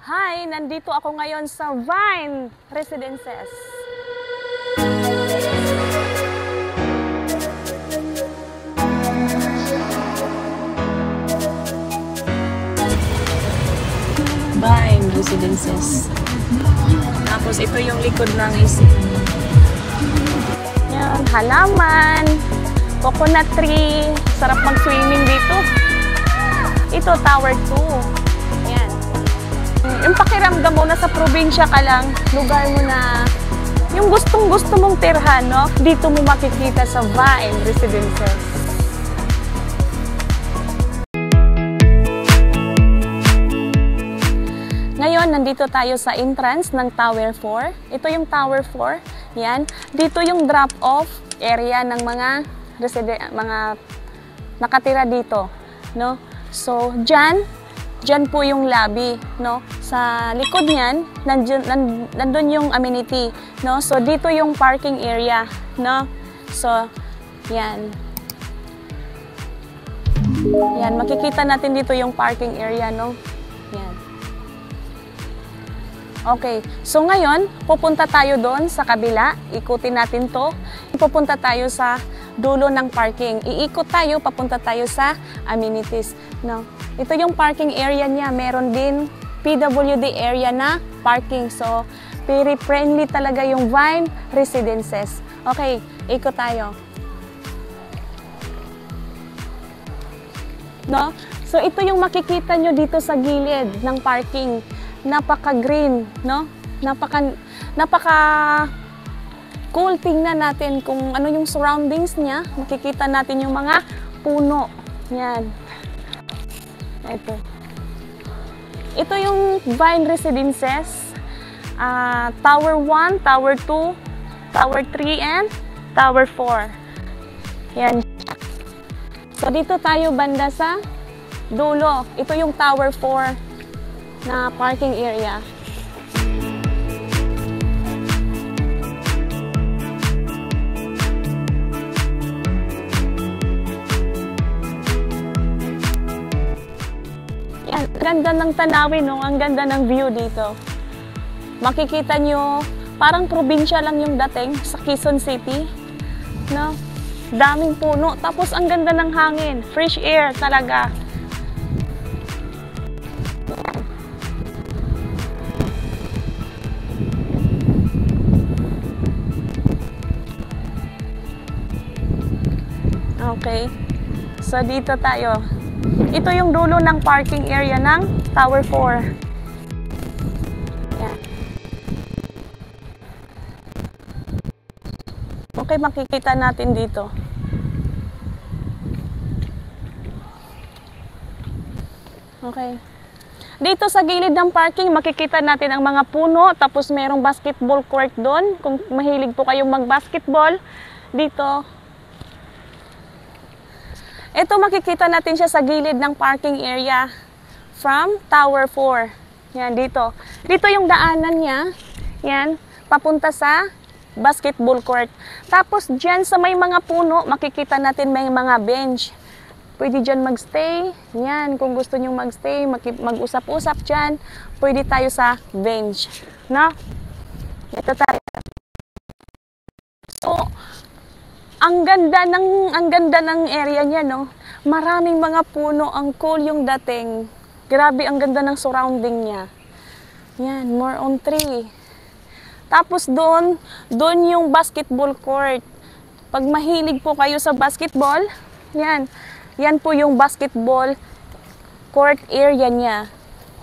Hi! Nandito ako ngayon sa Vine Residences. Vine Residences. Tapos ito yung likod ng isip. Yan, halaman, coconut tree, sarap mag-swimming dito. Ito, Tower 2. Yan. Yung pakiramdam mo na sa probinsya ka lang, lugar mo na yung gustong-gusto mong tirhan, no? Dito mo makikita sa Vine Residences. Ngayon, nandito tayo sa entrance ng Tower 4. Ito yung Tower 4. Yan. Dito yung drop-off area ng mga nakatira dito, no? So, dyan po yung lobby, no? Sa likod niyan, nandun yung amenity, no? So, dito yung parking area, no? So, yan. Yan, makikita natin dito yung parking area, no? Yan. Okay, so ngayon, pupunta tayo doon sa kabila. Ikutin natin to. Pupunta tayo sa dulo ng parking. Iikot tayo, papunta tayo sa amenities, no? Ito yung parking area niya. Meron din PWD area na parking. So, very friendly talaga yung Vine Residences. Okay, ikot tayo. No? So, ito yung makikita nyo dito sa gilid ng parking. Napaka-green, no? Napaka cool. Tingnan natin kung ano yung surroundings niya. Makikita natin yung mga puno. Yan. Ito yung Vine Residences. Tower 1, Tower 2, Tower 3, and Tower 4. Yan. So, dito tayo banda sa dulo. Ito yung Tower 4 na parking area. Yan, ganda ng tanawin, no? Ang ganda ng view dito. Makikita nyo, parang probinsya lang yung dating sa Quezon City, no? Daming puno, tapos ang ganda ng hangin, fresh air talaga. Okay, so dito tayo. Ito yung dulo ng parking area ng Tower 4. Yan. Okay, makikita natin dito. Okay. Dito sa gilid ng parking, makikita natin ang mga puno, tapos merong basketball court doon. Kung mahilig po kayong mag-basketball, dito. Ito, makikita natin siya sa gilid ng parking area from Tower 4. Yan, dito. Dito yung daanan niya. Yan, papunta sa basketball court. Tapos, dyan sa may mga puno, makikita natin may mga bench. Pwede dyan magstay. Yan, kung gusto nyo magstay, mag-usap-usap dyan, pwede tayo sa bench. No? Ito tayo. So, ang ganda ng area niya, no? Maraming mga puno, ang cool yung dating. Grabe, ang ganda ng surrounding niya. Yan, more on tree. Tapos doon yung basketball court. Pag mahilig po kayo sa basketball, yan po yung basketball court area niya,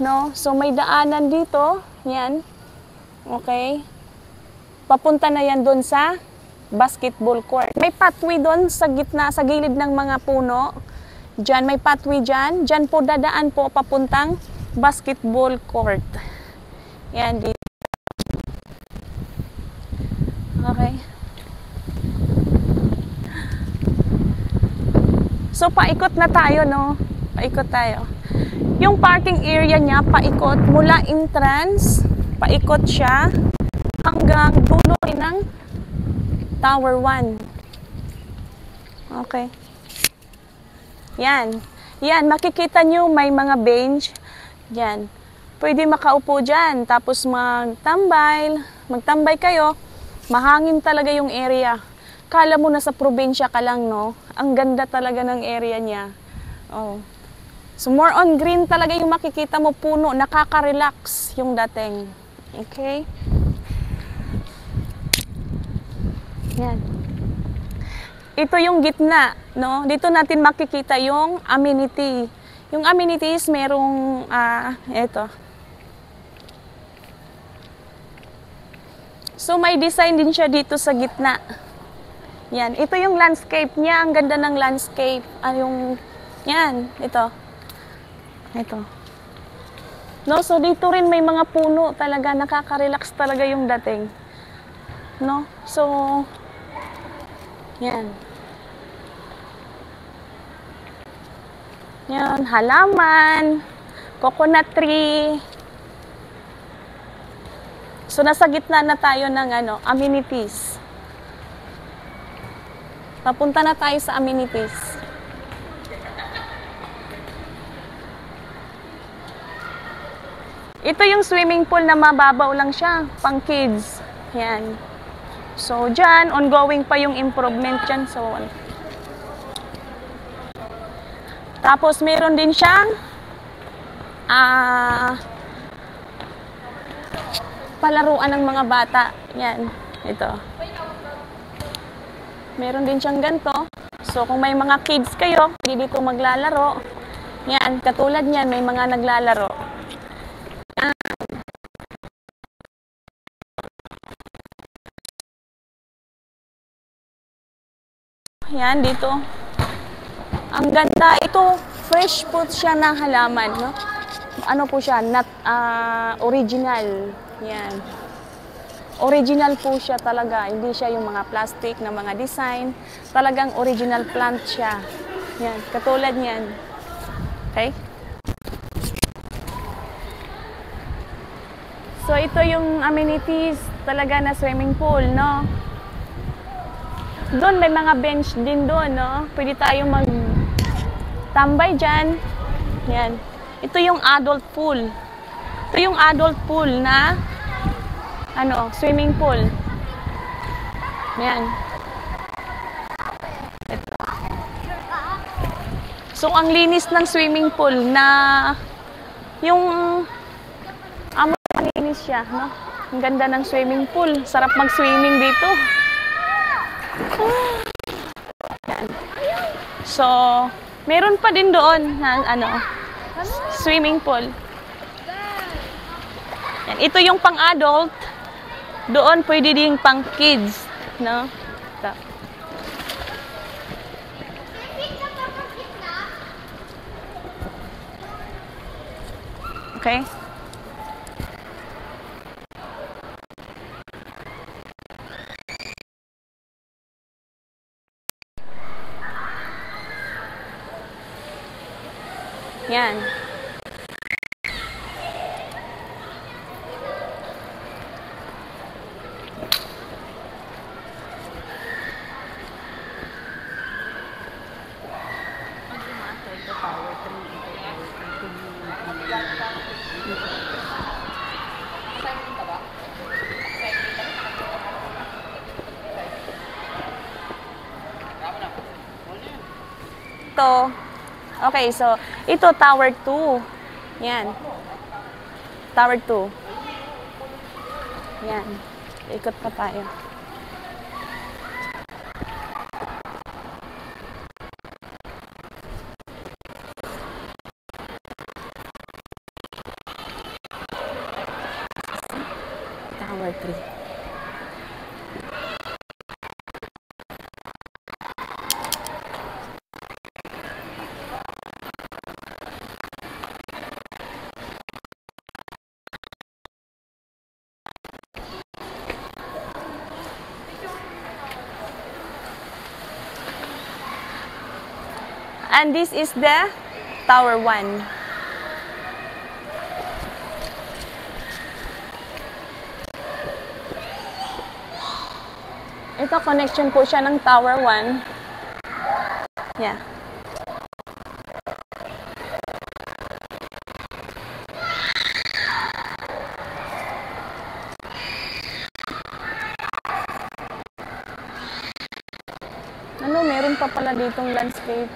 no? So may daanan dito, yan. Okay? Papunta na yan doon sa basketball court. May pathway doon sa gitna, sa gilid ng mga puno. Diyan, may pathway dyan. Diyan po dadaan po papuntang basketball court. Yan, dito. Okay. So, paikot na tayo, no? Paikot tayo. Yung parking area niya, paikot mula entrance, paikot siya hanggang dulo ng Tower 1. Okay. Yan. Yan, makikita nyo may mga bench. Yan. pwede makaupo dyan, tapos magtambay kayo, mahangin talaga yung area. Kala mo nasa probinsya ka lang, no? Ang ganda talaga ng area niya. Oh. So more on green talaga yung makikita mo, puno, nakaka-relax yung dating. Okay? Yan. Ito yung gitna, no? Dito natin makikita yung amenity. Yung amenities, merong, eto. So, may design din siya dito sa gitna. Yan. Ito yung landscape niya. Ang ganda ng landscape. Yan. Ito. No? So, dito rin may mga puno talaga. Nakaka-relax talaga yung dating. No? So, yan. Yan. Halaman. Coconut tree. So, nasa gitna na tayo ng amenities. Papunta na tayo sa amenities. Ito yung swimming pool na mababaw lang siya, pang kids. Yan. So, dyan, ongoing pa yung improvement dyan. So, tapos, meron din siyang palaruan ng mga bata. Yan. Ito. Meron din siyang ganito. So, kung may mga kids kayo, hindi dito maglalaro. Yan. Katulad niyan, may mga naglalaro. Yan, dito. Ang ganda. Ito, fresh po siya na halaman, no? Ano po siya? Original. Yan. Original po siya talaga. Hindi siya yung mga plastic na mga design. Talagang original plant siya. Yan. Katulad niyan. Okay? So, ito yung amenities talaga na swimming pool, no? Doon, may mga bench din doon, no? Pwede tayong mag-tambay dyan. Yan. Ito yung adult pool. Ito yung adult pool na swimming pool. Yan. Ito. So, ang linis ng swimming pool na yung malinis siya, no? Ang ganda ng swimming pool. Sarap mag-swimming dito. Yan. So, meron pa din doon na swimming pool. Yan. Ito yung pang-adult. Doon pwede din pang-kids, no? Ito. Okay? Yan. Ito. Okay, so ito Tower 2. Yan. Tower 2. Yan. Ikot pa tayo. Tower 3. And this is the Tower 1. Ito, connection po siya ng Tower 1. Yeah. pa pala ditong landscape.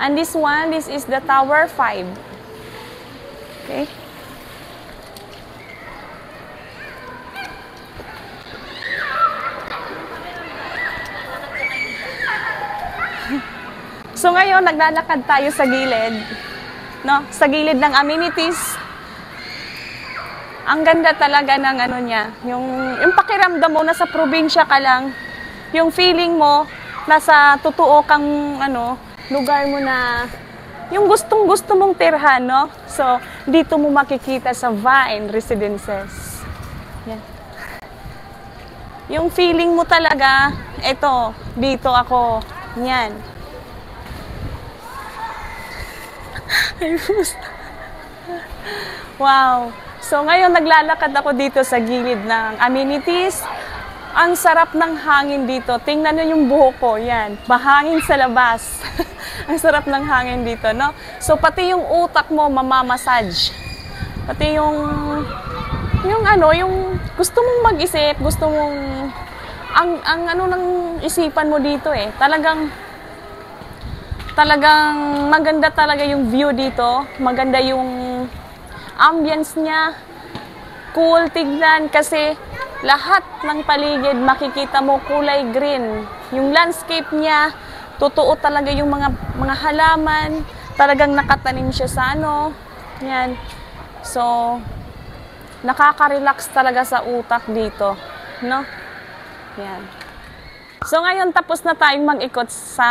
And this is the Tower 5. Okay. So ngayon, naglalakad tayo sa gilid, no? Sa gilid ng amenities. Ang ganda talaga ng ano niya, yung pakiramdam mo nasa probinsya ka lang, yung feeling mo nasa totoo kang ano, lugar mo na yung gustong-gusto mong tirhan, no? So, dito mo makikita sa Vine Residences. Yan. Yung feeling mo talaga, eto, dito ako. Yan. Wow. So, ngayon naglalakad ako dito sa gilid ng amenities. Ang sarap ng hangin dito. Tingnan nyo yung buhok ko. Yan. Mahangin sa labas. Ang sarap ng hangin dito, no? So, pati yung utak mo mamamassage. Pati yung ano, yung gusto mong mag-isip, gusto mong, ang ano ng isipan mo dito eh. Talagang maganda talaga yung view dito. Maganda yung ambience niya. Cool tignan kasi lahat ng paligid makikita mo kulay green. Yung landscape niya, totoo talaga yung mga halaman. Talagang nakatanim siya sa ano. Yan. So, nakaka-relax talaga sa utak dito. No? Yan. So ngayon tapos na tayong mag-ikot sa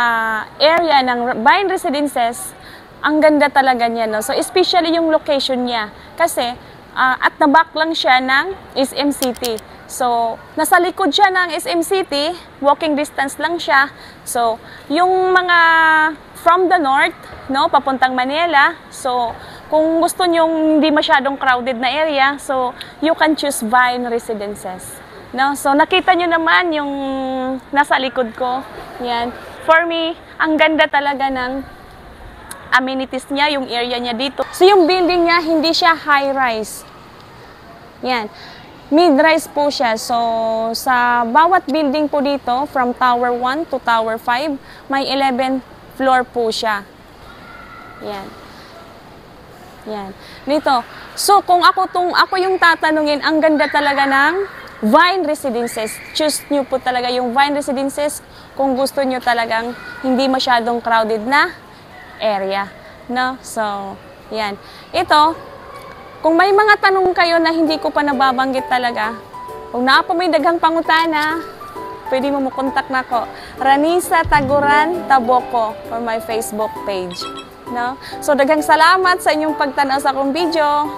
area ng Vine Residences. Ang ganda talaga niya, no? So especially yung location niya kasi at the back lang siya ng SM City. So nasa likod siya ng SM City, walking distance lang siya. So yung mga from the north, no, papuntang Manila. So kung gusto niyo hindi masyadong crowded na area, so you can choose Vine Residences. No? So, nakita nyo naman yung nasa likod ko. Yan. For me, ang ganda talaga ng amenities niya, yung area niya dito. So, yung building niya, hindi siya high-rise. Yan. Mid-rise po siya. So, sa bawat building po dito, from Tower 1 to Tower 5, may 11 floor po siya. Yan. Yan. Dito. So, kung ako yung tatanungin, ang ganda talaga ng Vine Residences. Choose nyo po talaga yung Vine Residences kung gusto nyo talagang hindi masyadong crowded na area. No? So, yan. Ito, kung may mga tanong kayo na hindi ko pa nababanggit talaga, kung naa po may daghang pangutana, pwede mo makontak na ko. Ranisa Taguran Taboko for my Facebook page. No? So, daghang salamat sa inyong pagtanaw sa akong video.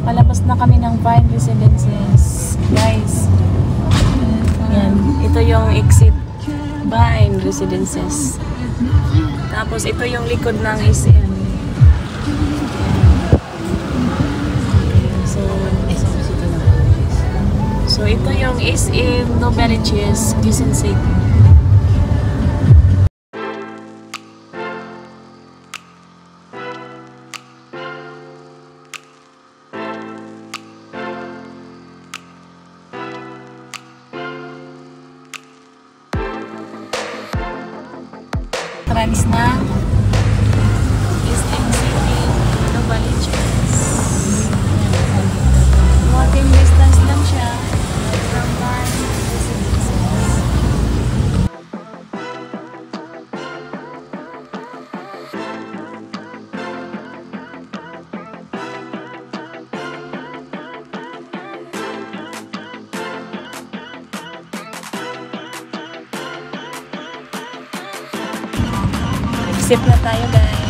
Palabas na kami ng Vine Residences, guys. Yan, ito yung exit Vine Residences. Tapos ito yung likod ng SM. So ito yung SM Novaliches, Quezon City. Trans na SM City, Novaliches. Walking distance lang siya from Vine Residences. Mag-isip na tayo guys.